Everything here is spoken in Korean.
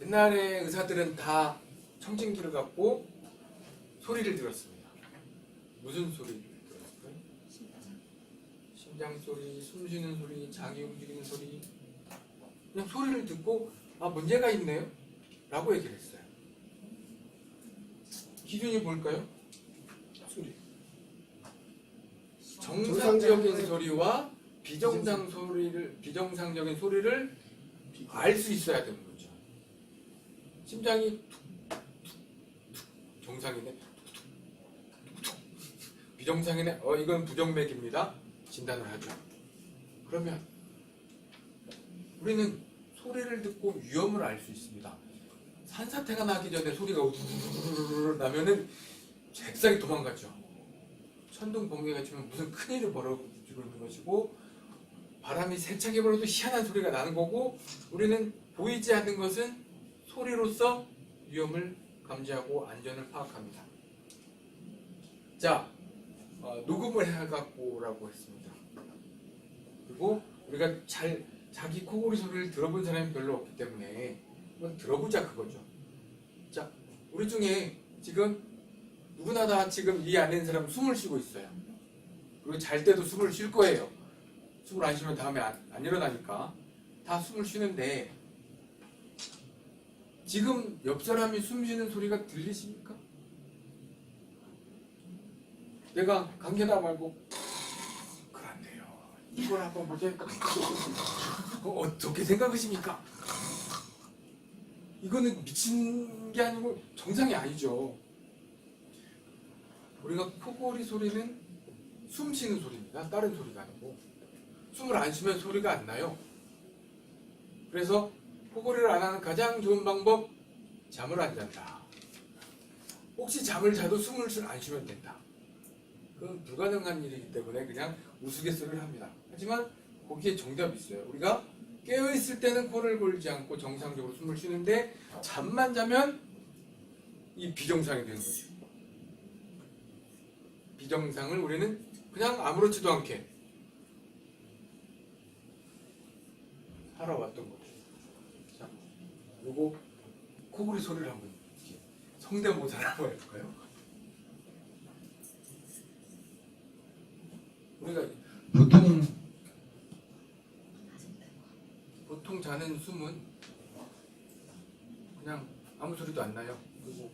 옛날에 의사들은 다 청진기를 갖고 소리를 들었습니다. 무슨 소리 들었을까요? 심장 소리, 숨 쉬는 소리, 장이 움직이는 소리. 그냥 소리를 듣고 아 문제가 있네요 라고 얘기를 했어요. 기준이 뭘까요? 소리. 정상적인 소리와 비정상적인 소리를 알 수 있어야 되는 거죠. 심장이 툭툭툭 정상이네, 툭툭툭툭 비정상이네, 이건 부정맥입니다. 진단을 하죠. 그러면 우리는 소리를 듣고 위험을 알 수 있습니다. 산사태가 나기 전에 소리가 우르르르 나면은 잽싸게 도망가죠. 천둥 번개가 치면 무슨 큰일이 벌어지고 있는 것이고, 바람이 세차게 불어도 희한한 소리가 나는 거고, 우리는 보이지 않는 것은 소리로서 위험을 감지하고 안전을 파악합니다. 자, 녹음을 해갖고라고 했습니다. 그리고 우리가 자기 코골이 소리를 들어본 사람이 별로 없기 때문에 한번 들어보자 그거죠. 자, 우리 중에 지금 누구나 다 지금 이 안에 있는 사람은 숨을 쉬고 있어요. 그리고 잘 때도 숨을 쉴 거예요. 숨을 안 쉬면 다음에 안 일어나니까 다 숨을 쉬는데, 지금 옆 사람이 숨 쉬는 소리가 들리십니까? 내가 감기나 말고 그렇네요. 이걸 한번 보자니까 어떻게 생각하십니까? 이거는 미친 게 아니고 정상이 아니죠. 우리가 코골이 소리는 숨 쉬는 소리입니다. 다른 소리가 아니고. 숨을 안 쉬면 소리가 안 나요. 그래서 코골이를 안 하는 가장 좋은 방법, 잠을 안 잔다. 혹시 잠을 자도 숨을 안 쉬면 된다. 그건 불가능한 일이기 때문에 그냥 우스갯소리를 합니다. 하지만 거기에 정답이 있어요. 우리가 깨어있을 때는 코를 골지 않고 정상적으로 숨을 쉬는데, 잠만 자면 이 비정상이 되는 거죠. 비정상을 우리는 그냥 아무렇지도 않게 살아왔던 거죠. 자, 요거 코골이 소리를 한번 성대모사를 한번 해볼까요? 우리가 보통 자는 숨은 그냥 아무 소리도 안 나요. 그리고